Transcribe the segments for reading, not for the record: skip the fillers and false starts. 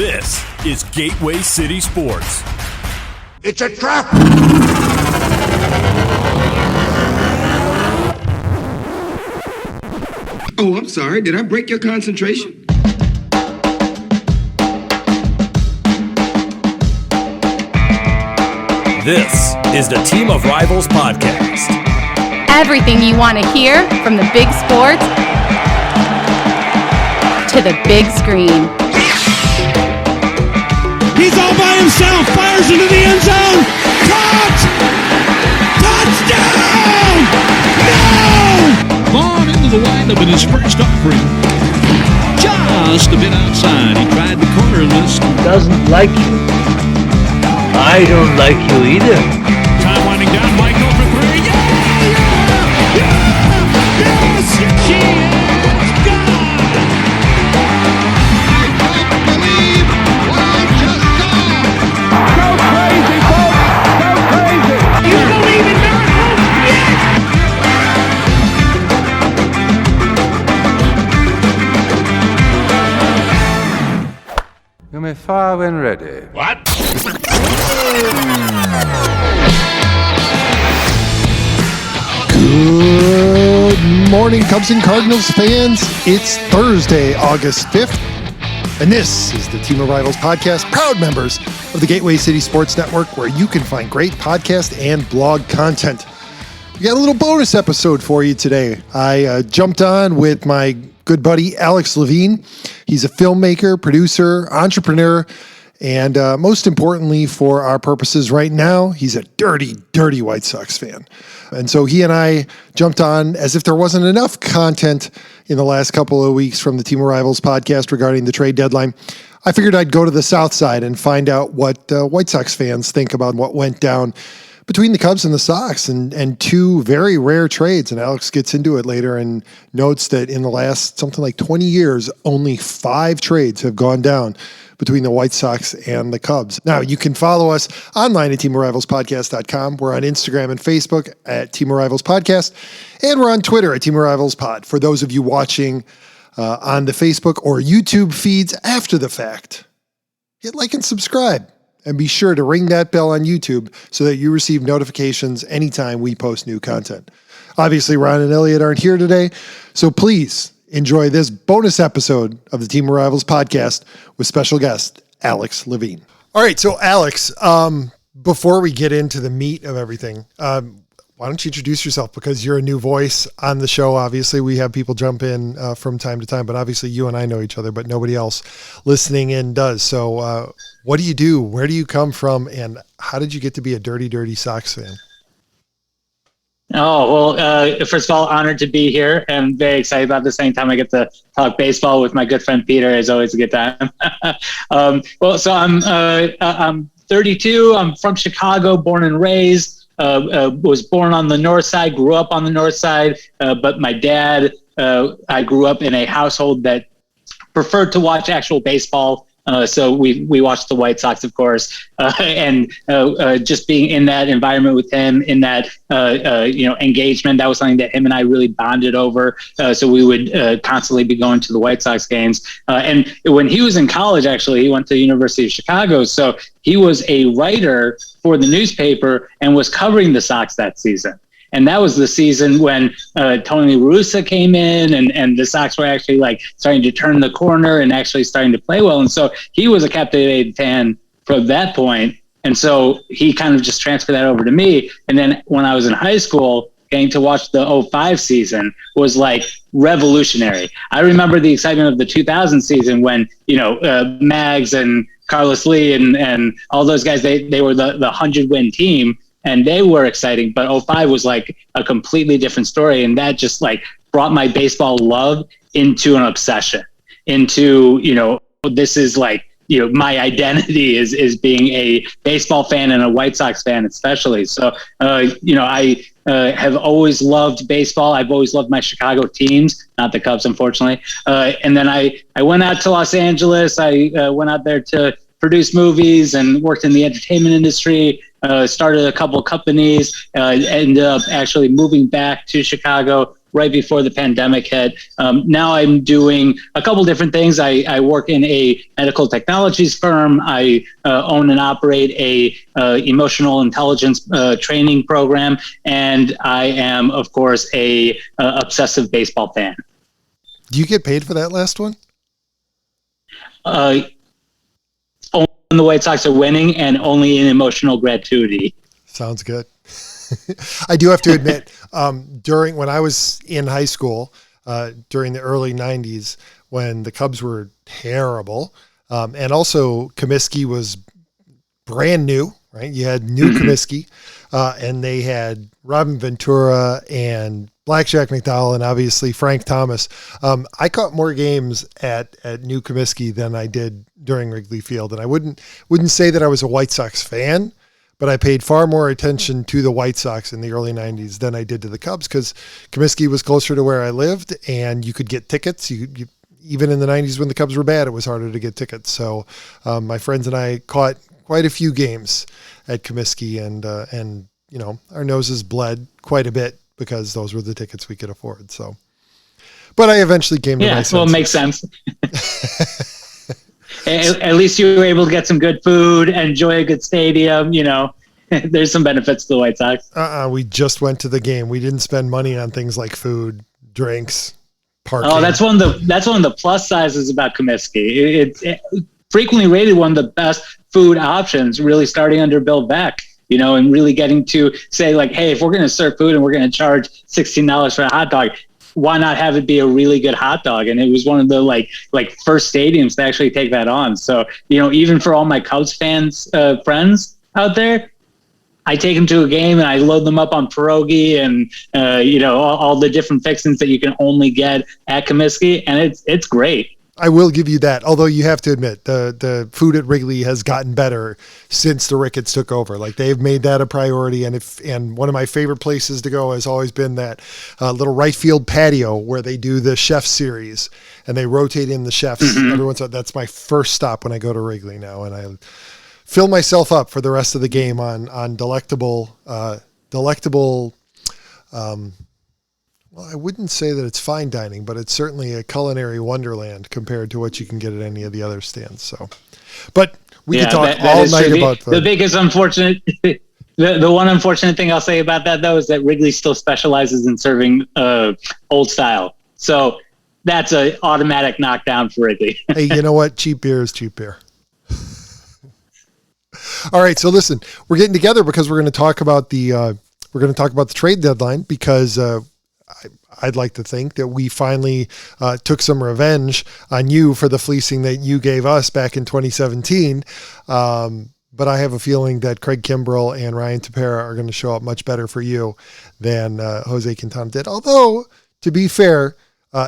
This is Gateway City Sports. It's a trap! Oh, I'm sorry. Did I break your concentration? This is the Team of Rivals podcast. Everything you want to hear from the big sports to the big screen. He's all by himself, fires into the end zone. Caught! Touchdown! No! Vaughn into the windup in his first offering. Just a bit outside. He tried the corner and missed. Doesn't like you. I don't like you either. Time winding down, Michael for three. Yes! She is gone! I don't believe what I just saw! Go crazy, folks! Go crazy! You believe in miracles? You may fire when ready. What? Good morning, Cubs and Cardinals fans. It's Thursday, August 5th, and this is the Team of Rivals podcast, proud members of the Gateway City Sports Network, where you can find great podcast and blog content. We got a little bonus episode for you today. I jumped on with my good buddy, Alex Levine. He's a filmmaker, producer, entrepreneur, and most importantly for our purposes right now, he's a dirty, dirty White Sox fan. And so he and I jumped on as if there wasn't enough content in the last couple of weeks from the Team of Rivals podcast regarding the trade deadline. I figured I'd go to the South Side and find out what White Sox fans think about what went down between the Cubs and the Sox and two very rare trades. And Alex gets into it later and notes that in the last something like 20 years, only 5 trades have gone down between the White Sox and the Cubs. Now, you can follow us online at teamofrivalspodcast.com. We're on Instagram and Facebook at Team of Rivals Podcast, and we're on Twitter at Team of Rivals Pod. For those of you watching on the Facebook or YouTube feeds after the fact, hit like and subscribe. And be sure to ring that bell on YouTube so that you receive notifications anytime we post new content. Obviously, Ron and Elliot aren't here today, so please enjoy this bonus episode of the Team of Rivals podcast with special guest Alex Levine. All right, so Alex, before we get into the meat of everything, why don't you introduce yourself? Because you're a new voice on the show. Obviously, we have people jump in from time to time, but obviously you and I know each other, but nobody else listening in does. So what do you do? Where do you come from? And how did you get to be a dirty, dirty Sox fan? Oh, well, first of all, honored to be here and very excited about this. Anytime I get to talk baseball with my good friend Peter is always a good time. So I'm 32. I'm from Chicago, born and raised. Was born on the north side, grew up on the north side, but my dad, I grew up in a household that preferred to watch actual baseball. So we watched the White Sox, of course, and just being in that environment with him, in that engagement, that was something that him and I really bonded over. So we would constantly be going to the White Sox games. And when he was in college, actually, he went to the University of Chicago. So he was a writer for the newspaper and was covering the Sox that season. And that was the season when Tony La Russa came in and the Sox were actually like starting to turn the corner and actually starting to play well. And so he was a captivated fan from that point. And so he kind of just transferred that over to me. And then when I was in high school, getting to watch the 2005 season was like revolutionary. I remember the excitement of the 2000 season when, Mags and Carlos Lee and all those guys, they were the 100-win team. And they were exciting, but 2005 was like a completely different story. And that just like brought my baseball love into an obsession, into, this is like, my identity is being a baseball fan and a White Sox fan, especially. So, I have always loved baseball. I've always loved my Chicago teams, not the Cubs, unfortunately. And then I went out to Los Angeles. I went out there to produce movies and worked in the entertainment industry. Started a couple companies, ended up actually moving back to Chicago right before the pandemic hit. Now I'm doing a couple different things. I work in a medical technologies firm. I own and operate a emotional intelligence training program, and I am, of course, a obsessive baseball fan. Do you get paid for that last one? Only when the White Sox are winning, and only in emotional gratuity. Sounds good. I do have to admit, when I was in high school, during the early 90s, when the Cubs were terrible, and also Comiskey was brand new, right? You had new Comiskey, and they had Robin Ventura and Blackjack McDowell and obviously Frank Thomas. I caught more games at New Comiskey than I did during Wrigley Field, and I wouldn't say that I was a White Sox fan, but I paid far more attention to the White Sox in the early 90s than I did to the Cubs, because Comiskey was closer to where I lived, and you could get tickets. You even in the 90s when the Cubs were bad, it was harder to get tickets. So my friends and I caught quite a few games at Comiskey, and you know, our noses bled quite a bit because those were the tickets we could afford. So, but I eventually came to my senses. Well, it makes sense. At least you were able to get some good food, enjoy a good stadium. You know, there's some benefits to the White Sox. We just went to the game. We didn't spend money on things like food, drinks, parking. Oh, that's one of the plus sizes about Comiskey. It's frequently rated one of the best food options, really starting under Bill Beck. You know, and really getting to say, like, hey, if we're going to serve food and we're going to charge $16 for a hot dog, why not have it be a really good hot dog? And it was one of the like first stadiums to actually take that on. So, you know, even for all my Cubs fans, friends out there, I take them to a game and I load them up on pierogi and, you know, all the different fixings that you can only get at Comiskey. And it's great. I will give you that. Although you have to admit the food at Wrigley has gotten better since the Ricketts took over. Like, they've made that a priority. And one of my favorite places to go has always been that little right field patio where they do the chef series and they rotate in the chefs. That's my first stop when I go to Wrigley now. And I fill myself up for the rest of the game on delectable, well, I wouldn't say that it's fine dining, but it's certainly a culinary wonderland compared to what you can get at any of the other stands. So, but we could talk all night about food. The biggest unfortunate, the one unfortunate thing I'll say about that, though, is that Wrigley still specializes in serving old style. So that's an automatic knockdown for Wrigley. Hey, you know what? Cheap beer is cheap beer. All right, so listen, we're getting together because we're going to talk about the trade deadline, because I'd like to think that we finally took some revenge on you for the fleecing that you gave us back in 2017. But I have a feeling that Craig Kimbrell and Ryan Tepera are going to show up much better for you than Jose Quintana did. Although, to be fair,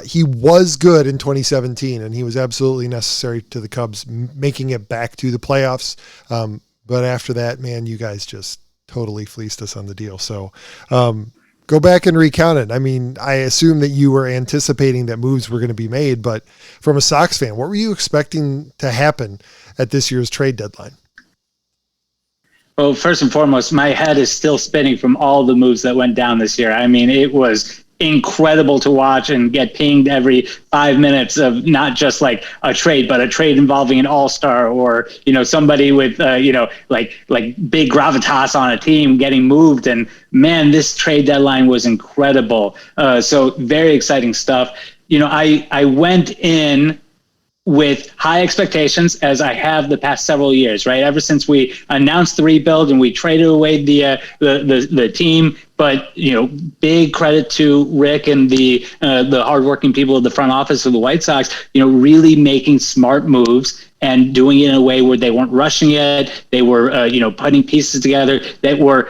he was good in 2017, and he was absolutely necessary to the Cubs making it back to the playoffs. But after that, man, you guys just totally fleeced us on the deal. So, go back and recount it. I mean, I assume that you were anticipating that moves were going to be made, but from a Sox fan, what were you expecting to happen at this year's trade deadline? Well, first and foremost, my head is still spinning from all the moves that went down this year. I mean, it was incredible to watch and get pinged every 5 minutes of not just like a trade, but a trade involving an all-star or, you know, somebody with, you know, like big gravitas on a team getting moved. And man, this trade deadline was incredible. So very exciting stuff. You know, I went in with high expectations, as I have the past several years, right? Ever since we announced the rebuild and we traded away the team. But, you know, big credit to Rick and the hardworking people of the front office of the White Sox, you know, really making smart moves and doing it in a way where they weren't rushing it. They were, you know, putting pieces together that were,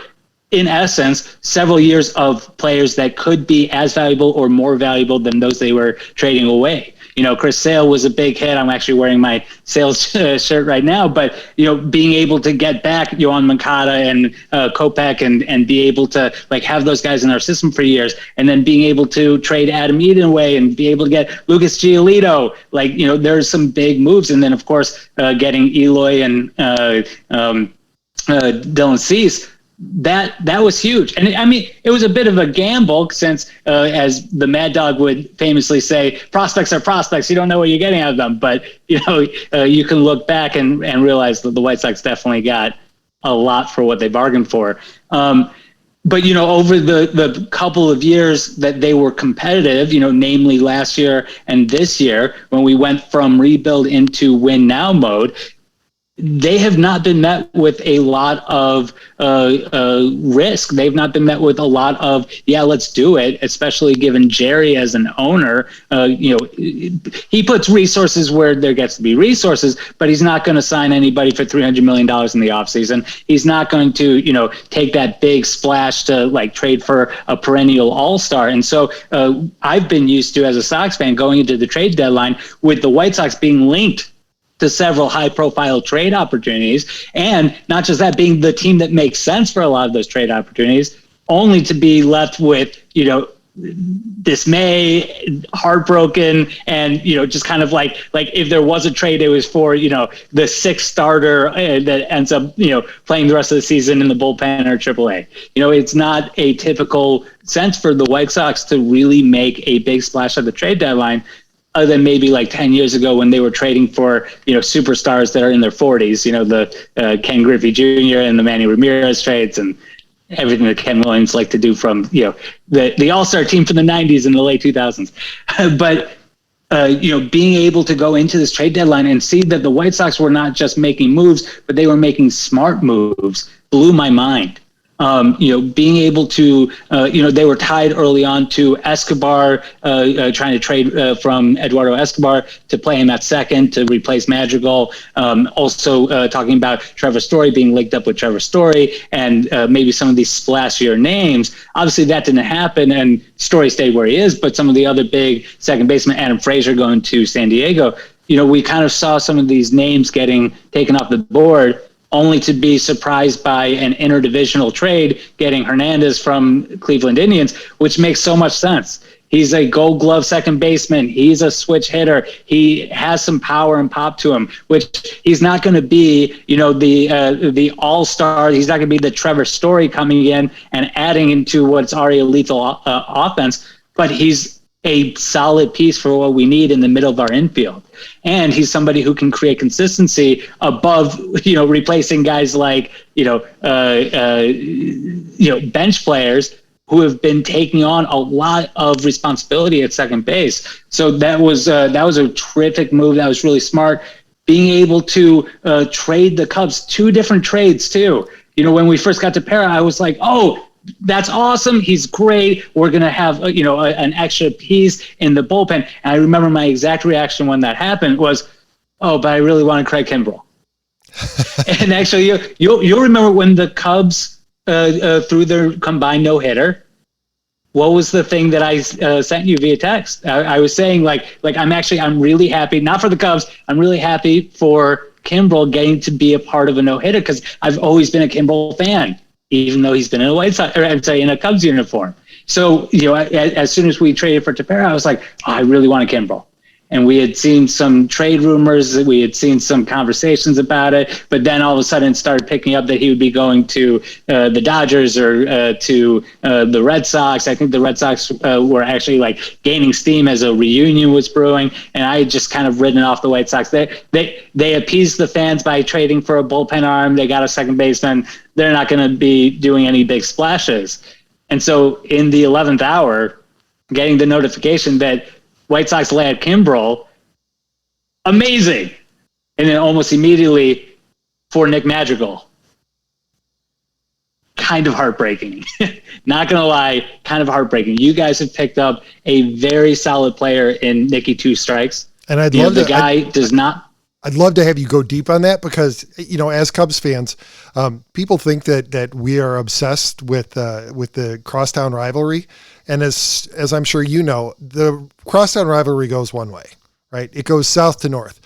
in essence, several years of players that could be as valuable or more valuable than those they were trading away. You know, Chris Sale was a big hit. I'm actually wearing my Sales shirt right now, but, you know, being able to get back Yohan Moncada and Kopech and be able to like have those guys in our system for years, and then being able to trade Adam Eaton away and be able to get Lucas Giolito, like, you know, there's some big moves. And then of course, getting Eloy and Dylan Cease, that was huge. And I mean, it was a bit of a gamble since, as the Mad Dog would famously say, prospects are prospects. You don't know what you're getting out of them. But, you can look back and realize that the White Sox definitely got a lot for what they bargained for. But, over the couple of years that they were competitive, namely last year and this year, when we went from rebuild into win now mode, they have not been met with a lot of risk. They've not been met with a lot of, let's do it, especially given Jerry as an owner. He puts resources where there gets to be resources, but he's not going to sign anybody for $300 million in the offseason. He's not going to, take that big splash to trade for a perennial all-star. And so I've been used to, as a Sox fan, going into the trade deadline with the White Sox being linked to several high-profile trade opportunities, and not just that, being the team that makes sense for a lot of those trade opportunities, only to be left with, dismay, heartbroken, and, just kind of like if there was a trade, it was for, the sixth starter that ends up, playing the rest of the season in the bullpen or AAA. It's not a typical sense for the White Sox to really make a big splash at the trade deadline, other than maybe 10 years ago when they were trading for, superstars that are in their 40s, the Ken Griffey Jr. and the Manny Ramirez trades and everything that Ken Williams liked to do from, the all-star team from the 90s and the late 2000s. But, being able to go into this trade deadline and see that the White Sox were not just making moves, but they were making smart moves blew my mind. Being able to, they were tied early on to Escobar, trying to trade from Eduardo Escobar to play him at second to replace Madrigal. Also talking about Trevor Story, being linked up with Trevor Story, and maybe some of these splashier names. Obviously, that didn't happen, and Story stayed where he is. But some of the other big second baseman, Adam Frazier, going to San Diego. We kind of saw some of these names getting taken off the board, only to be surprised by an interdivisional trade getting Hernandez from Cleveland Indians, which makes so much sense. He's a gold glove second baseman. He's a switch hitter. He has some power and pop to him, which he's not going to be, the all-star. He's not going to be the Trevor Story coming in and adding into what's already a lethal offense, but he's a solid piece for what we need in the middle of our infield. And he's somebody who can create consistency above, replacing guys like, bench players who have been taking on a lot of responsibility at second base. So that was a terrific move. That was really smart. Being able to trade the Cubs, 2 different trades too. When we first got to Parra, I was like, oh, that's awesome. He's great. We're going to have, an extra piece in the bullpen. And I remember my exact reaction when that happened was, oh, but I really wanted Craig Kimbrell. And actually, you'll remember when the Cubs threw their combined no-hitter, what was the thing that I sent you via text? I was saying, I'm really happy, not for the Cubs, I'm really happy for Kimbrell getting to be a part of a no-hitter because I've always been a Kimbrell fan, even though he's been in in a Cubs uniform. So, as soon as we traded for Tepera, I was like, oh, I really want a Kimbrell. And we had seen some trade rumors, we had seen some conversations about it, but then all of a sudden it started picking up that he would be going to the Dodgers or to the Red Sox. I think the Red Sox were actually gaining steam as a reunion was brewing, and I had just kind of written off the White Sox. They appeased the fans by trading for a bullpen arm. They got a second baseman. They're not going to be doing any big splashes. And so in the 11th hour, getting the notification that White Sox land Kimbrell, amazing. And then almost immediately for Nick Madrigal, kind of heartbreaking. Not going to lie, kind of heartbreaking. You guys have picked up a very solid player in Nicky Two-Strikes. And I'd love the guy does not. I'd love to have you go deep on that because, as Cubs fans, people think that we are obsessed with the crosstown rivalry. And as I'm sure the crosstown rivalry goes one way, right? It goes south to north.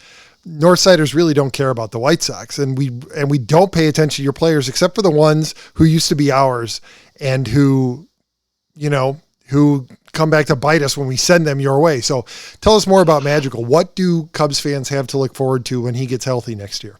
Northsiders really don't care about the White Sox, and we don't pay attention to your players except for the ones who used to be ours and who come back to bite us when we send them your way. So tell us more about Madrigal. What do Cubs fans have to look forward to when he gets healthy next year?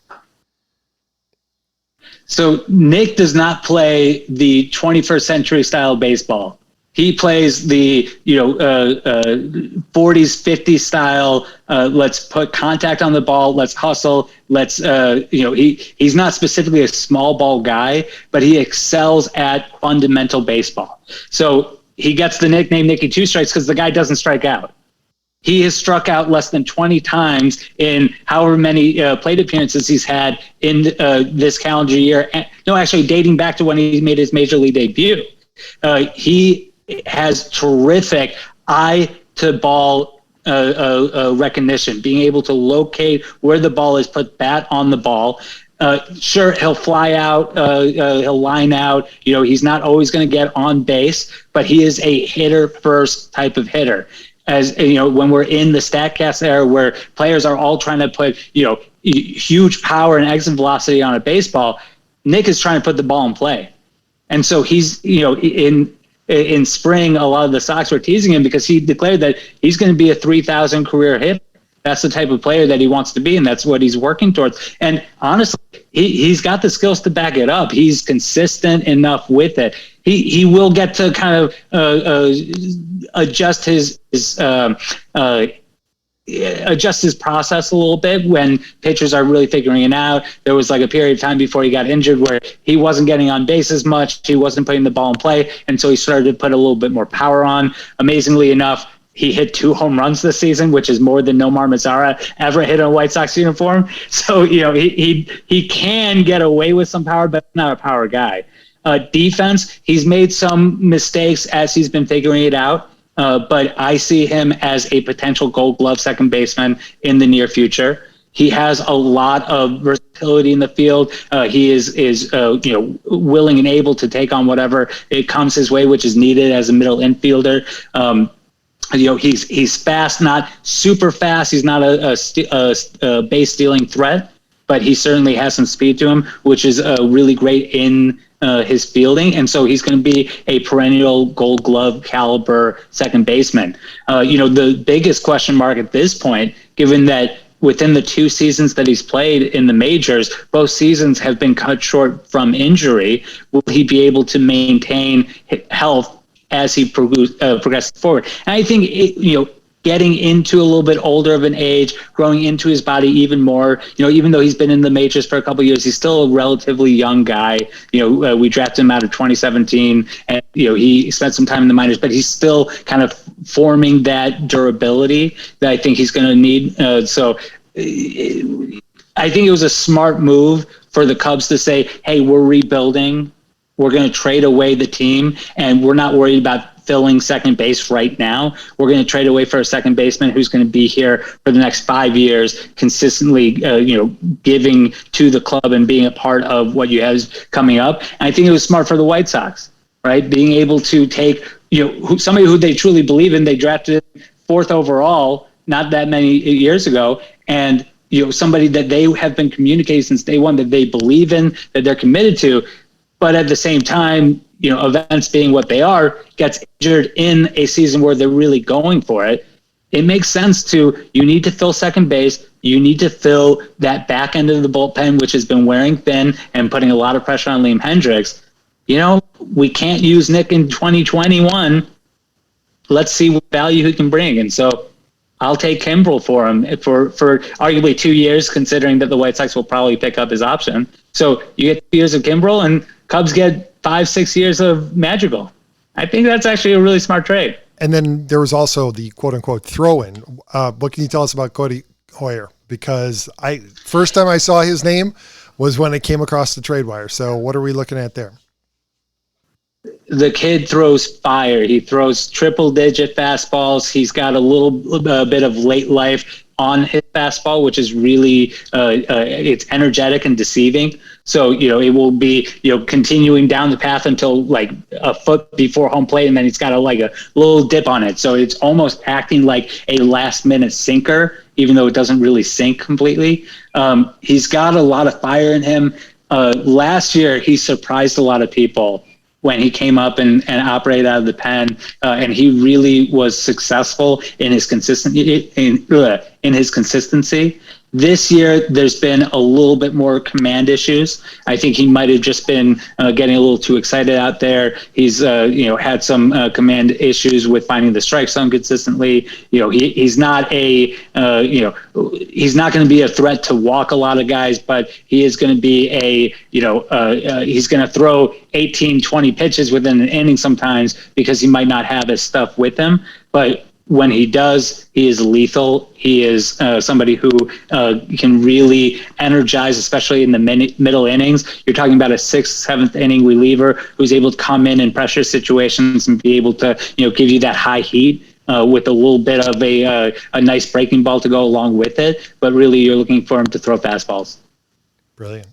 So Nick does not play the 21st century style baseball. He plays the 40s, 50s style. Let's put contact on the ball. Let's hustle. Let's he's not specifically a small ball guy, but he excels at fundamental baseball. So he gets the nickname Nicky Two-Strikes because the guy doesn't strike out. He has struck out less than 20 times in however many plate appearances he's had in this calendar year. No, actually dating back to when he made his major league debut. He has terrific eye to ball recognition, being able to locate where the ball is, put bat on the ball. Sure, he'll fly out, he'll line out. He's not always going to get on base, but he is a hitter first type of hitter. As when we're in the StatCast era where players are all trying to put huge power and exit velocity on a baseball, Nick is trying to put the ball in play. And so he's in spring, a lot of the Sox were teasing him because he declared that he's going to be a 3,000 career hitter. That's the type of player that he wants to be, and that's what he's working towards. And honestly, he's got the skills to back it up. He's consistent enough with it. He will get to kind of adjust his process a little bit when pitchers are really figuring it out. There was like a period of time before he got injured where he wasn't getting on base as much. He wasn't putting the ball in play. And so he started to put a little bit more power on. Amazingly enough, he hit 2 home runs this season, which is more than Nomar Mazara ever hit in a White Sox uniform. So, he can get away with some power, but not a power guy. Defense, he's made some mistakes as he's been figuring it out. But I see him as a potential Gold Glove second baseman in the near future. He has a lot of versatility in the field. He is willing and able to take on whatever it comes his way, which is needed as a middle infielder. He's fast, not super fast. He's not a base stealing threat, but he certainly has some speed to him, which is really great in his fielding. And so he's going to be a perennial Gold Glove caliber second baseman. The biggest question mark at this point, given that within the 2 seasons that he's played in the majors, both seasons have been cut short from injury. Will he be able to maintain health as he progresses forward? And I think getting into a little bit older of an age, growing into his body even more, even though he's been in the majors for a couple of years, he's still a relatively young guy. We drafted him out of 2017 and, he spent some time in the minors, but he's still kind of forming that durability that I think he's going to need. So I think it was a smart move for the Cubs to say, hey, we're rebuilding. We're going to trade away the team, and we're not worried about filling second base right now. We're going to trade away for a second baseman who's going to be here for the next 5 years, consistently, giving to the club and being a part of what you have coming up. And I think it was smart for the White Sox, right? Being able to take, somebody who they truly believe in. They drafted 4th overall not that many years ago, and somebody that they have been communicating since day one that they believe in, that they're committed to. But at the same time, events being what they are, gets injured in a season where they're really going for it. It makes sense you need to fill second base. You need to fill that back end of the bullpen, which has been wearing thin and putting a lot of pressure on Liam Hendricks. We can't use Nick in 2021. Let's see what value he can bring. And so I'll take Kimbrel for him for arguably 2 years, considering that the White Sox will probably pick up his option. So you get 2 years of Kimbrel and Cubs get 5-6 years of Madrigal. I think that's actually a really smart trade. And then there was also the quote unquote throw in. What can you tell us about Cody Hoyer? Because first time I saw his name was when it came across the trade wire. So what are we looking at there? The kid throws fire. He throws triple-digit fastballs. He's got a little bit of late life on his fastball, which is really it's energetic and deceiving. So it will be continuing down the path until like a foot before home plate, and then he's got a little dip on it. So it's almost acting like a last-minute sinker, even though it doesn't really sink completely. He's got a lot of fire in him. Last year, he surprised a lot of people when he came up and operated out of the pen, and he really was successful in his consistency. This year, there's been a little bit more command issues. I think he might have just been getting a little too excited out there. He's had some command issues with finding the strike zone consistently. He's not he's not going to be a threat to walk a lot of guys, but he is going to be he's going to throw 18, 20 pitches within an inning sometimes because he might not have his stuff with him. But when he does, he is lethal. He is somebody who can really energize, especially in the middle innings. You're talking about a 6th, 7th inning reliever who's able to come in pressure situations and be able to, give you that high heat with a little bit of a nice breaking ball to go along with it. But really, you're looking for him to throw fastballs. Brilliant.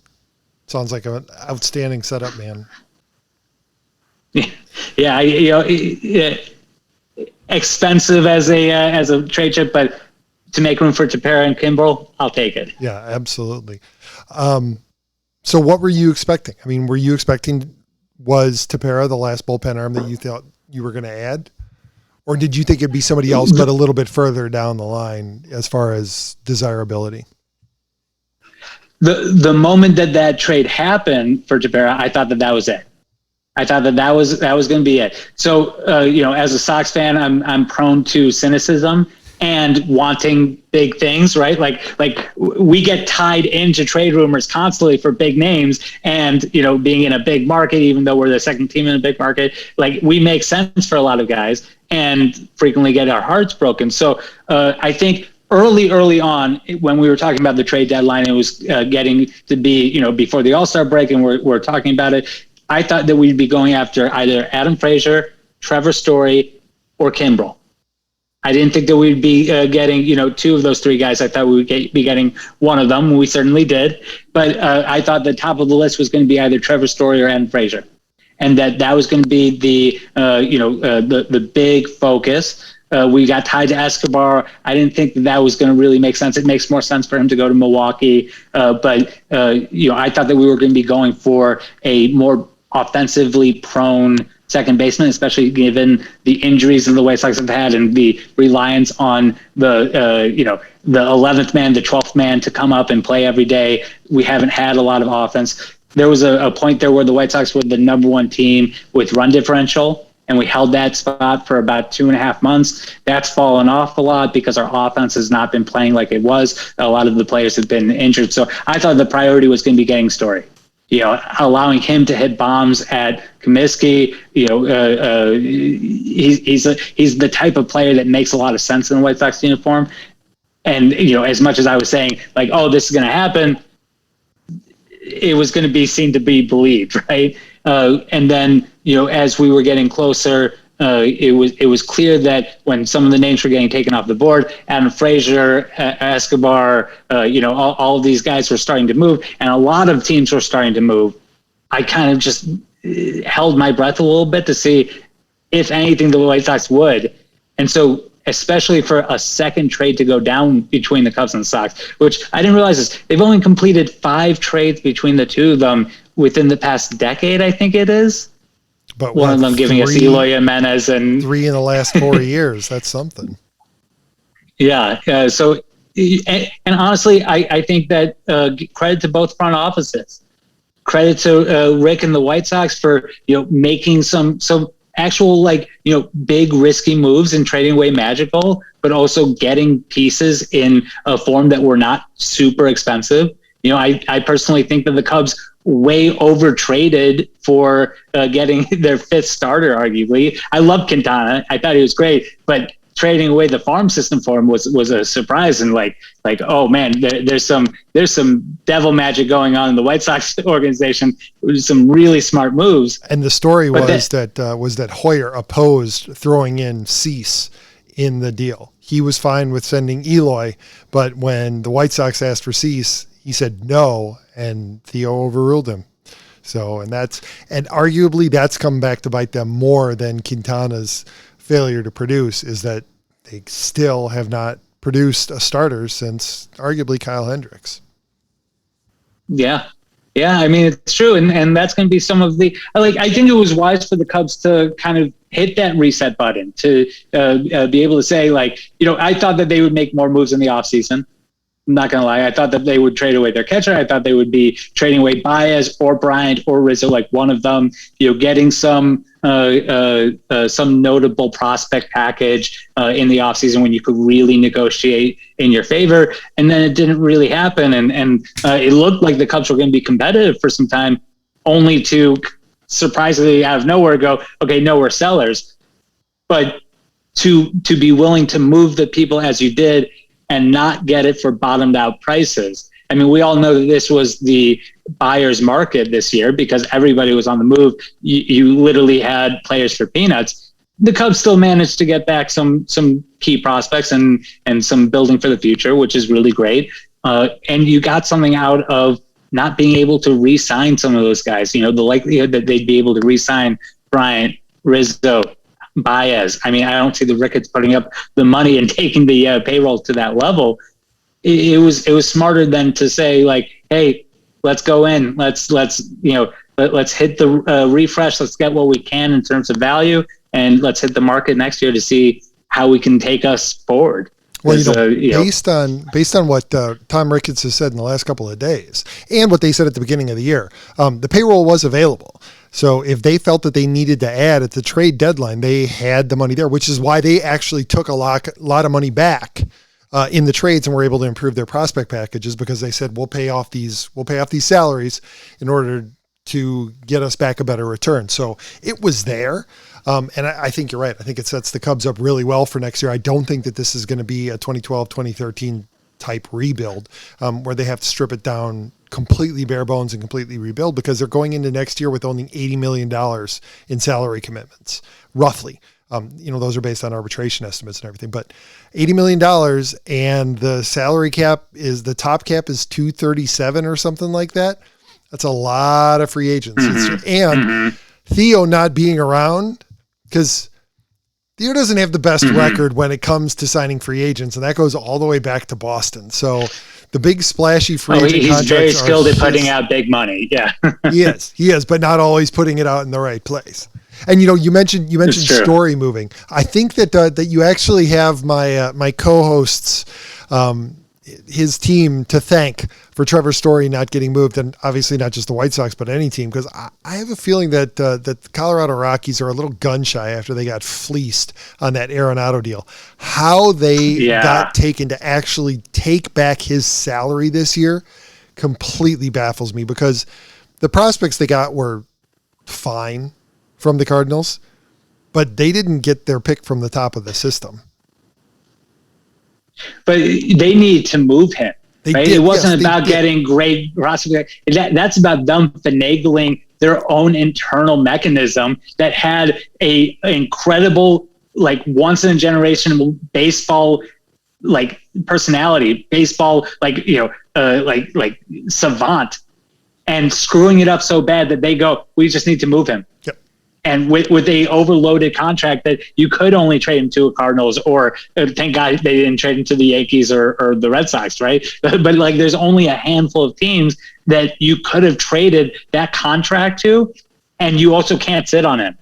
Sounds like an outstanding setup, man. Yeah, expensive as a trade chip, but to make room for Tepera and Kimbrel, I'll take it. Yeah, absolutely. So what were you expecting? I mean, were you expecting, was Tepera the last bullpen arm that you thought you were going to add? Or did you think it'd be somebody else, but a little bit further down the line as far as desirability? The moment that trade happened for Tepera, I thought that was it. I thought that was going to be it. So, as a Sox fan, I'm prone to cynicism and wanting big things, right? Like we get tied into trade rumors constantly for big names, and being in a big market, even though we're the second team in a big market, like we make sense for a lot of guys and frequently get our hearts broken. So I think early on, when we were talking about the trade deadline, it was getting to be before the All-Star break, and we're talking about it. I thought that we'd be going after either Adam Frazier, Trevor Story, or Kimbrel. I didn't think that we'd be getting, two of those three guys. I thought we would be getting one of them. We certainly did. But I thought the top of the list was going to be either Trevor Story or Adam Frazier. And that was going to be the big focus. We got tied to Escobar. I didn't think that was going to really make sense. It makes more sense for him to go to Milwaukee. But I thought that we were going to be going for a more offensively prone second baseman, especially given the injuries that the White Sox have had and the reliance on the 11th man, the 12th man to come up and play every day. We haven't had a lot of offense. There was a point there where the White Sox were the number one team with run differential, and we held that spot for about 2.5 months. That's fallen off a lot because our offense has not been playing like it was. A lot of the players have been injured. So I thought the priority was going to be getting Story. Allowing him to hit bombs at Comiskey. He's the type of player that makes a lot of sense in the White Sox uniform. And, as much as I was saying, like, oh, this is going to happen, it was going to be seen to be believed, right? And then, as we were getting closer, it was clear that when some of the names were getting taken off the board, Adam Frazier, Escobar, all of these guys were starting to move, and a lot of teams were starting to move. I kind of just held my breath a little bit to see if anything the White Sox would. And so, especially for a second trade to go down between the Cubs and the Sox, which I didn't realize is they've only completed 5 trades between the two of them within the past decade, I think it is. But one of them giving us Eloy Jimenez and 3 in the last 4 years. That's something. Yeah. So, and honestly, I think that credit to both front offices, credit to Rick and the White Sox for making some actual big risky moves and trading away Magical, but also getting pieces in a form that were not super expensive. I personally think that the Cubs way over traded for getting their 5th starter, arguably. I love Quintana. I thought he was great, but trading away the farm system for him was a surprise. And like, oh man, there's some devil magic going on in the White Sox organization. Some really smart moves. And the story was that Hoyer opposed throwing in Cease in the deal. He was fine with sending Eloy, but when the White Sox asked for Cease, he said no, and Theo overruled him. So, and arguably that's come back to bite them more than Quintana's failure to produce, is that they still have not produced a starter since arguably Kyle Hendricks. Yeah. Yeah. I mean, it's true. And that's going to be some of the, I think it was wise for the Cubs to kind of hit that reset button to be able to say, I thought that they would make more moves in the offseason. I'm not going to lie. I thought that they would trade away their catcher. I thought they would be trading away Baez or Bryant or Rizzo, like one of them, getting some notable prospect package in the offseason when you could really negotiate in your favor. And then it didn't really happen. And it looked like the Cubs were going to be competitive for some time, only to surprisingly out of nowhere go, okay, no, we're sellers. But to be willing to move the people as you did and not get it for bottomed out prices. I mean, we all know that this was the buyer's market this year because everybody was on the move. You literally had players for peanuts. The Cubs still managed to get back some key prospects and some building for the future, which is really great. And you got something out of not being able to re-sign some of those guys. The likelihood that they'd be able to re-sign Bryant, Rizzo, Baez. I mean, I don't see the Ricketts putting up the money and taking the payroll to that level. It was smarter than to say like, hey, let's go in, let's hit the refresh, let's get what we can in terms of value, and let's hit the market next year to see how we can take us forward. Well, based on what Tom Ricketts has said in the last couple of days and what they said at the beginning of the year, the payroll was available. So if they felt that they needed to add at the trade deadline, they had the money there, which is why they actually took a lot of money back in the trades and were able to improve their prospect packages, because they said, we'll pay off these salaries in order to get us back a better return. So it was there. And I think you're right. I think it sets the Cubs up really well for next year. I don't think that this is going to be a 2012, 2013 type rebuild where they have to strip it down completely bare bones and completely rebuild, because they're going into next year with only $80 million in salary commitments, roughly. Those are based on arbitration estimates and everything, but $80 million, and the salary cap the top cap is 237 or something like that. That's a lot of free agents. Theo not being around, because Theo doesn't have the best record when it comes to signing free agents, and that goes all the way back to Boston. So the big splashy free agent he's contracts very skilled at putting out big money. Yeah, he is, but not always putting it out in the right place. And you mentioned Story moving. I think that you actually have my co-host's his team to thank for Trevor Story not getting moved, and obviously not just the White Sox, but any team, because I have a feeling that the Colorado Rockies are a little gun shy after they got fleeced on that Arenado deal. How they got taken to actually take back his salary this year completely baffles me, because the prospects they got were fine from the Cardinals, but they didn't get their pick from the top of the system. But they need to move him. Right? It wasn't about getting great prospects. That's about them finagling their own internal mechanism that had a incredible, like, once in a generation baseball, like, personality, baseball, like, like savant, and screwing it up so bad that they go, we just need to move him. Yep. And with a overloaded contract that you could only trade him to Cardinals, or thank God they didn't trade him to the Yankees or the Red Sox, right? But like, there's only a handful of teams that you could have traded that contract to, and you also can't sit on him.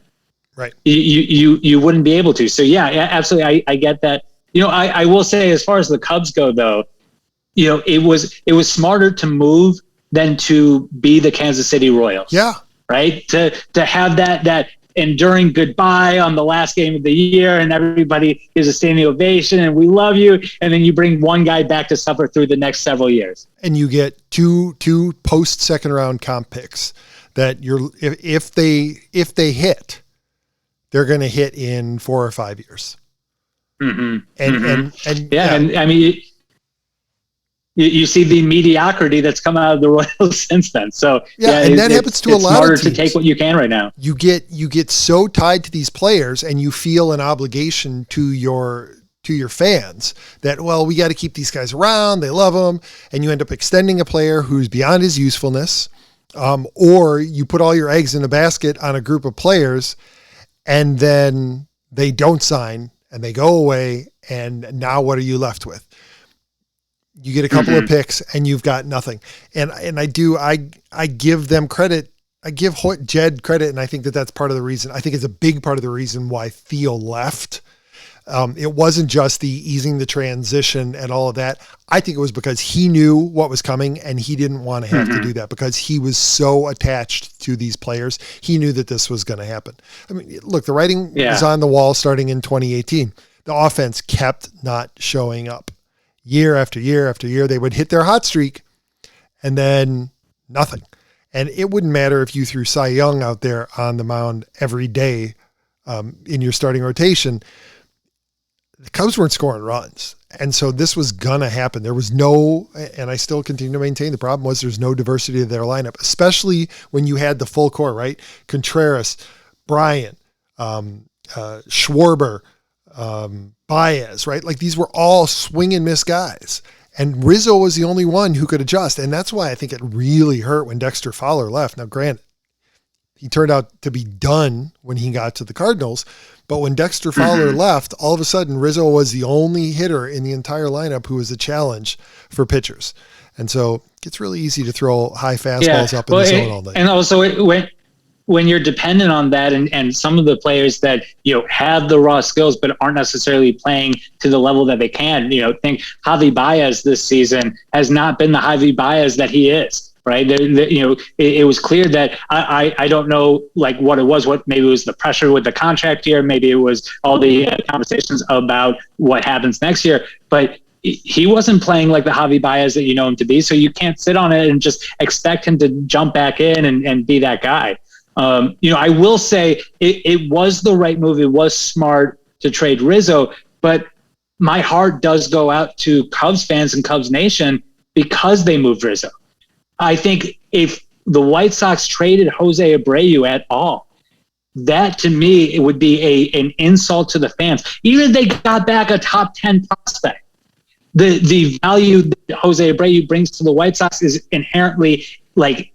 Right. You wouldn't be able to. So yeah, absolutely. I get that. I will say, as far as the Cubs go, though, it was smarter to move than to be the Kansas City Royals. Yeah. Right. To have that enduring goodbye on the last game of the year, and everybody gives a standing ovation and we love you. And then you bring one guy back to suffer through the next several years. And you get two post second round comp picks that if they hit, they're going to hit in 4 or 5 years. And I mean, you see the mediocrity that's come out of the Royals since then. So and that happens to a lot of teams. It's smarter to take what you can right now. You get so tied to these players, and you feel an obligation to your fans that, well, we got to keep these guys around. They love them, and you end up extending a player who's beyond his usefulness, or you put all your eggs in a basket on a group of players, and then they don't sign and they go away, and now what are you left with? You get a couple of picks and you've got nothing. And I give them credit. I give Jed credit. And I think that's part of the reason. I think it's a big part of the reason why Theo left. It wasn't just the easing the transition and all of that. I think it was because he knew what was coming and he didn't want to have to do that because he was so attached to these players. He knew that this was going to happen. I mean, look, the writing was on the wall starting in 2018. The offense kept not showing up. Year after year after year, they would hit their hot streak and then nothing. And it wouldn't matter if you threw Cy Young out there on the mound every day in your starting rotation. The Cubs weren't scoring runs. And so this was going to happen. There was no, and I still continue to maintain the problem was there's no diversity of their lineup, especially when you had the full core, right? Contreras, Bryant, Schwarber, Baez, right? Like these were all swing and miss guys. And Rizzo was the only one who could adjust. And that's why I think it really hurt when Dexter Fowler left. Now, granted, he turned out to be done when he got to the Cardinals. But when Dexter Fowler left, all of a sudden Rizzo was the only hitter in the entire lineup who was a challenge for pitchers. And so it gets really easy to throw high fastballs up in the zone all day. And also when you're dependent on that and some of the players that, have the raw skills but aren't necessarily playing to the level that they can, think Javi Baez this season has not been the Javi Baez that he is. Right. It was clear that I don't know like what it was, maybe it was the pressure with the contract year. Maybe it was all the conversations about what happens next year, but he wasn't playing like the Javi Baez that you know him to be. So you can't sit on it and just expect him to jump back in and be that guy. I will say it was the right move. It was smart to trade Rizzo, but my heart does go out to Cubs fans and Cubs Nation because they moved Rizzo. I think if the White Sox traded Jose Abreu at all, that to me, it would be an insult to the fans. Even if they got back a top 10 prospect, the value that Jose Abreu brings to the White Sox is inherently like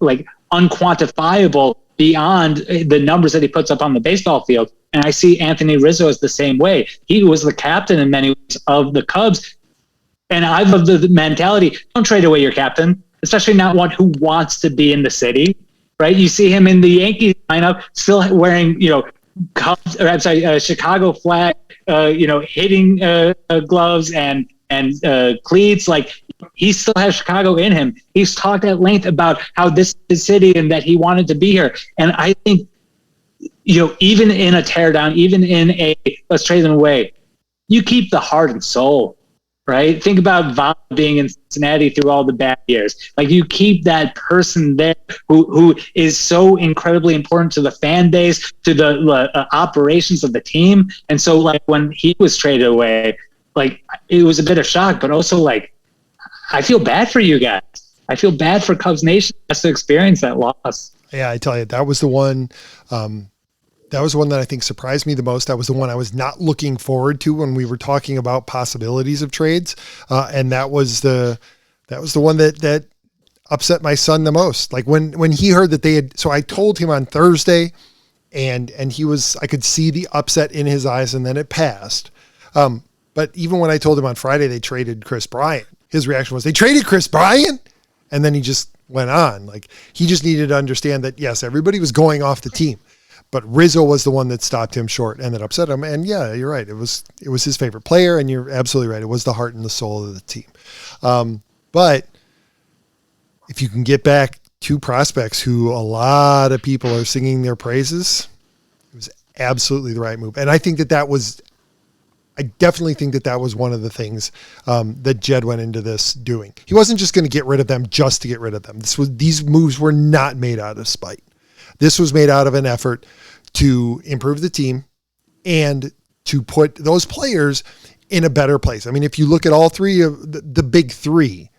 unquantifiable beyond the numbers that he puts up on the baseball field. And I see Anthony Rizzo as the same way. He was the captain in many ways of the Cubs. And I love the mentality, don't trade away your captain, especially not one who wants to be in the city, right? You see him in the Yankees lineup still wearing, Chicago flag, hitting gloves and cleats. Like he still has Chicago in him. He's talked at length about how this is his city and that he wanted to be here. And I think, even in a teardown, even in a let's trade them away, you keep the heart and soul. Right? Think about Vaughn being in Cincinnati through all the bad years. Like you keep that person there who is so incredibly important to the fan base, to the operations of the team. And so like when he was traded away, like it was a bit of shock, but also like, I feel bad for you guys. I feel bad for Cubs Nation has to experience that loss. Yeah, I tell you, that was the one. That was the one that I think surprised me the most. That was the one I was not looking forward to when we were talking about possibilities of trades. And that was the one that upset my son the most. Like when he heard that they had, so I told him on Thursday and I could see the upset in his eyes and then it passed. But even when I told him on Friday, they traded Chris Bryant, his reaction was they traded Chris Bryant. And then he just went on. Like he just needed to understand that, yes, everybody was going off the team. But Rizzo was the one that stopped him short and that upset him. And yeah, you're right. It was his favorite player, and you're absolutely right. It was the heart and the soul of the team. But if you can get back two prospects who a lot of people are singing their praises, it was absolutely the right move. And I think I definitely think that was one of the things that Jed went into this doing. He wasn't just going to get rid of them just to get rid of them. These moves were not made out of spite. This was made out of an effort to improve the team and to put those players in a better place. I mean, if you look at all three of the big three,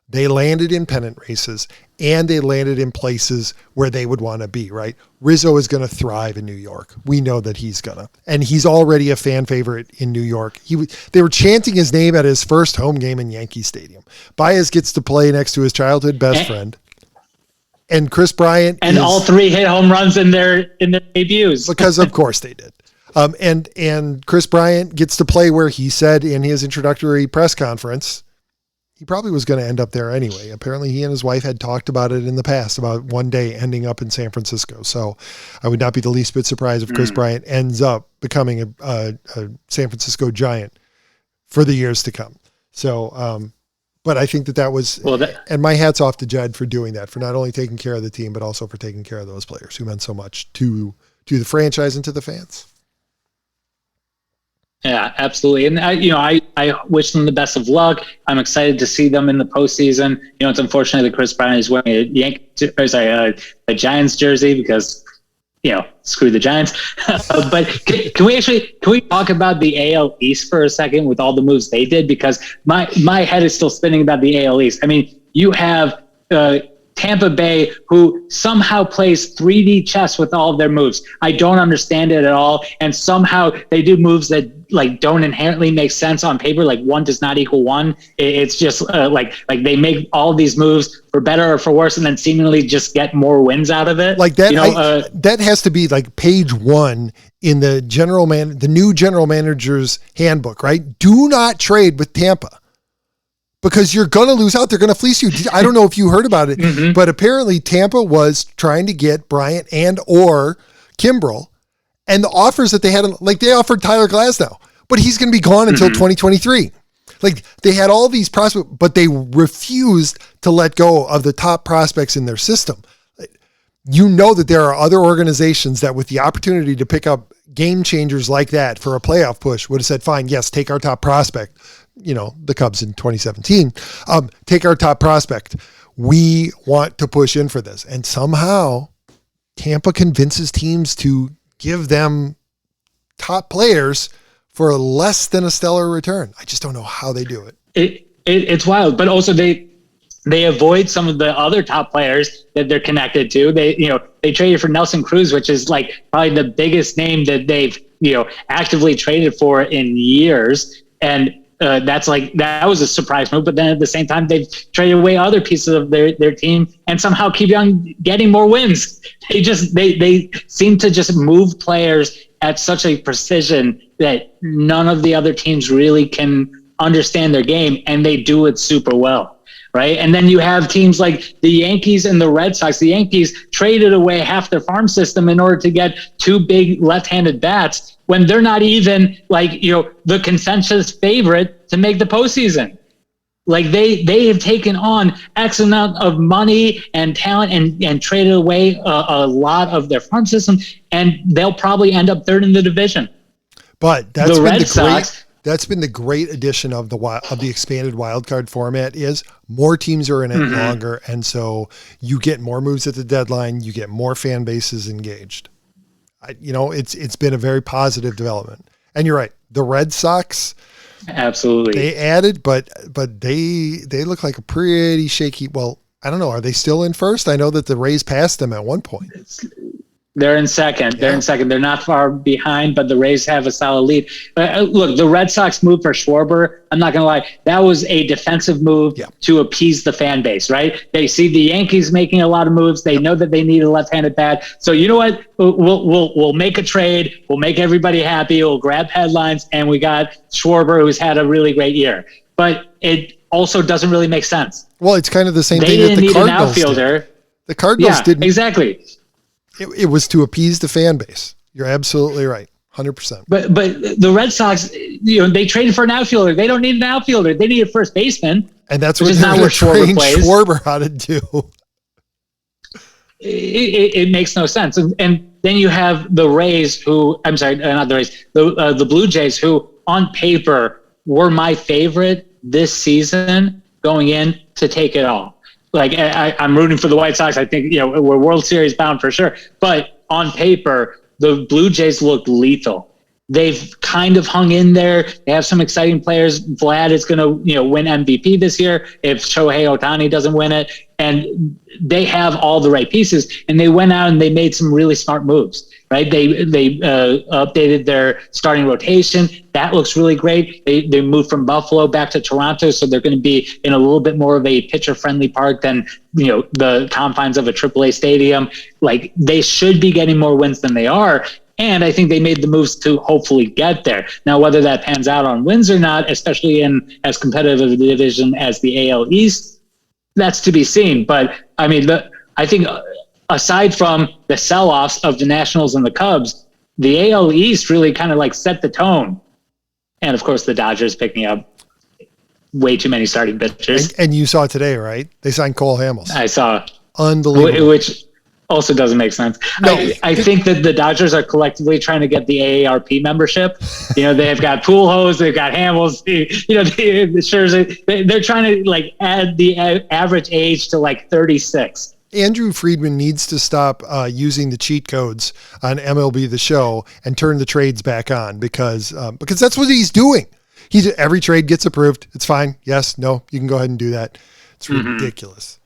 they landed in pennant races and they landed in places where they would want to be, right? Rizzo is going to thrive in New York. We know that he's going to. And he's already a fan favorite in New York. They were chanting his name at his first home game in Yankee Stadium. Baez gets to play next to his childhood best friend. And Chris Bryant all three hit home runs in their debuts. Because of course they did. And Chris Bryant gets to play where he said in his introductory press conference, he probably was going to end up there anyway. Apparently he and his wife had talked about it in the past about one day ending up in San Francisco. So I would not be the least bit surprised if Chris Bryant ends up becoming a San Francisco Giant for the years to come. So, but I think that was, and my hat's off to Jed for doing that, for not only taking care of the team, but also for taking care of those players who meant so much to the franchise and to the fans. Yeah, absolutely. And I wish them the best of luck. I'm excited to see them in the postseason. It's unfortunate that Chris Bryant is wearing a Giants jersey because, screw the Giants. But can we talk about the AL East for a second with all the moves they did? Because my head is still spinning about the AL East. I mean, you have Tampa Bay, who somehow plays 3D chess with all of their moves. I don't understand it at all. And somehow they do moves that don't inherently make sense on paper. Like 1 does not equal 1. It's just like they make all these moves for better or for worse, and then seemingly just get more wins out of it. Like that, that has to be like page 1 in the the new general manager's handbook, right? Do not trade with Tampa, because you're going to lose out. They're going to fleece you. I don't know if you heard about it, but apparently Tampa was trying to get Bryant and or Kimbrel, and the offers that they had, they offered Tyler Glasnow, but he's going to be gone until 2023. Like, they had all these prospects, but they refused to let go of the top prospects in their system. You know that there are other organizations that, with the opportunity to pick up game changers like that for a playoff push, would have said, fine, yes, take our top prospect. The Cubs in 2017, take our top prospect. We want to push in for this. And somehow Tampa convinces teams to give them top players for less than a stellar return. I just don't know how they do it. It's wild, but also they avoid some of the other top players that they're connected to. They traded for Nelson Cruz, which is probably the biggest name that they've, actively traded for in years. And that was a surprise move, but then at the same time, they've traded away other pieces of their team and somehow keep on getting more wins. They seem to just move players at such a precision that none of the other teams really can understand their game, and they do it super well. Right. And then you have teams like the Yankees and the Red Sox. The Yankees traded away half their farm system in order to get 2 big left-handed bats when they're not even the consensus favorite to make the postseason. Like they have taken on X amount of money and talent and traded away a lot of their farm system, and they'll probably end up third in the division. But that's been the great addition of the expanded wild card format is more teams are in it longer. And so you get more moves at the deadline. You get more fan bases engaged. It's been a very positive development. And you're right. The Red Sox, absolutely, they added, but they look like a pretty shaky. Well, I don't know. Are they still in first? I know that the Rays passed them at one point. They're in second. They're not far behind, but the Rays have a solid lead. Look, the Red Sox move for Schwarber, I'm not going to lie, that was a defensive move to appease the fan base, right? They see the Yankees making a lot of moves. They know that they need a left-handed bat. So you know what? We'll make a trade. We'll make everybody happy. We'll grab headlines, and we got Schwarber, who's had a really great year. But it also doesn't really make sense. Well, it's kind of the same thing that the Cardinals did. An outfielder. The Cardinals didn't. Exactly. It was to appease the fan base. You're absolutely right. 100%. But the Red Sox, they traded for an outfielder. They don't need an outfielder. They need a first baseman. And that's what they're going to train Schwarber how to do. It makes no sense. And then you have the Rays not the Rays, the Blue Jays, who on paper were my favorite this season going in to take it all. I'm rooting for the White Sox. I think, we're World Series bound for sure. But on paper, the Blue Jays look lethal. They've kind of hung in there. They have some exciting players. Vlad is going to, win MVP this year if Shohei Ohtani doesn't win it. And they have all the right pieces. And they went out and they made some really smart moves, right? They updated their starting rotation. That looks really great. They moved from Buffalo back to Toronto, so they're going to be in a little bit more of a pitcher-friendly park than, the confines of a AAA stadium. They should be getting more wins than they are. And I think they made the moves to hopefully get there. Now, whether that pans out on wins or not, especially in as competitive a division as the AL East, that's to be seen. But I mean, I think aside from the sell-offs of the Nationals and the Cubs, the AL East really kind of like set the tone. And of course, the Dodgers picking up way too many starting pitchers. And you saw today, right? They signed Cole Hamels. I saw. Unbelievable. Which also doesn't make sense. No. I think that the Dodgers are collectively trying to get the AARP membership. They've got Pujols, they've got Hamels, the Scherzer. They're trying to like add the average age to like 36. Andrew Friedman needs to stop using the cheat codes on MLB The Show and turn the trades back on because that's what he's doing. Every trade gets approved. It's fine. Yes, no, you can go ahead and do that. It's ridiculous.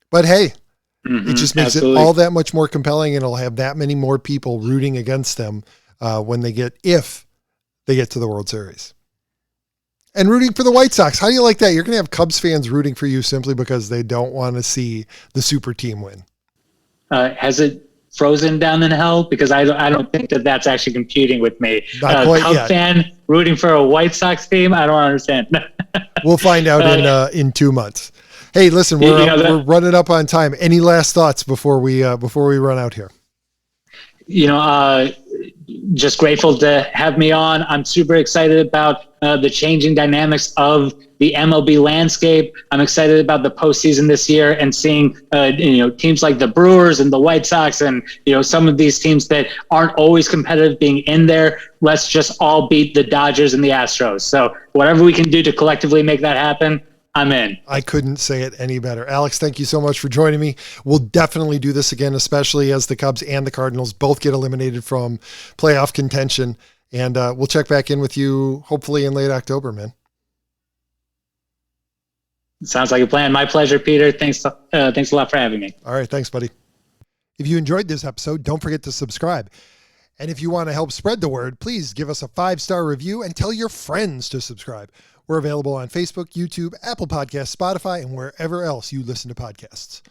But hey, it just makes it all that much more compelling, and it'll have that many more people rooting against them if they get to the World Series. And rooting for the White Sox. How do you like that? You're going to have Cubs fans rooting for you simply because they don't want to see the super team win. Has it frozen down in hell? Because I don't think that that's actually computing with me. Not quite Cub yet. fan rooting for a White Sox team? I don't understand. We'll find out in 2 months. Hey, listen, we're running up on time. Any last thoughts before we run out here? Just grateful to have me on. I'm super excited about the changing dynamics of the MLB landscape. I'm excited about the postseason this year and seeing teams like the Brewers and the White Sox and some of these teams that aren't always competitive being in there. Let's just all beat the Dodgers and the Astros. So whatever we can do to collectively make that happen, I'm in. I couldn't say it any better. Alex, thank you so much for joining me. We'll definitely do this again, especially as the Cubs and the Cardinals both get eliminated from playoff contention. And we'll check back in with you hopefully in late October, man. Sounds like a plan. My pleasure, Peter. Thanks a lot for having me. All right. Thanks, buddy. If you enjoyed this episode, don't forget to subscribe. And if you want to help spread the word, please give us a 5-star review and tell your friends to subscribe. We're available on Facebook, YouTube, Apple Podcasts, Spotify, and wherever else you listen to podcasts.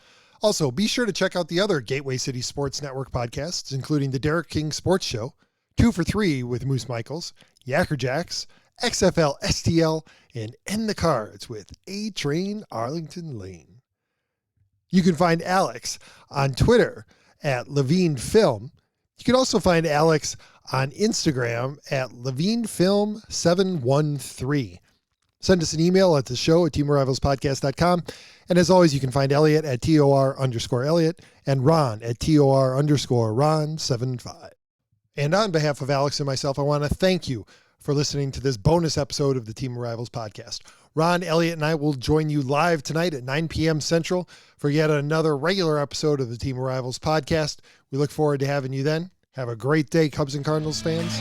Also, be sure to check out the other Gateway City Sports Network podcasts, including the Derek King Sports Show, 2 for 3 with Moose Michaels, Yacker Jacks, XFL STL, and End the Cards with A-Train Arlington Lane. You can find Alex on Twitter at Levine Film. You can also find Alex on Instagram at LevineFilm713. Send us an email at the show at teamofrivalspodcast.com. And as always, you can find Elliot at TOR_Elliot and Ron at TOR_Ron75. And on behalf of Alex and myself, I want to thank you for listening to this bonus episode of the Team of Rivals podcast. Ron, Elliot, and I will join you live tonight at 9 p.m. Central for yet another regular episode of the Team of Rivals podcast. We look forward to having you then. Have a great day, Cubs and Cardinals fans.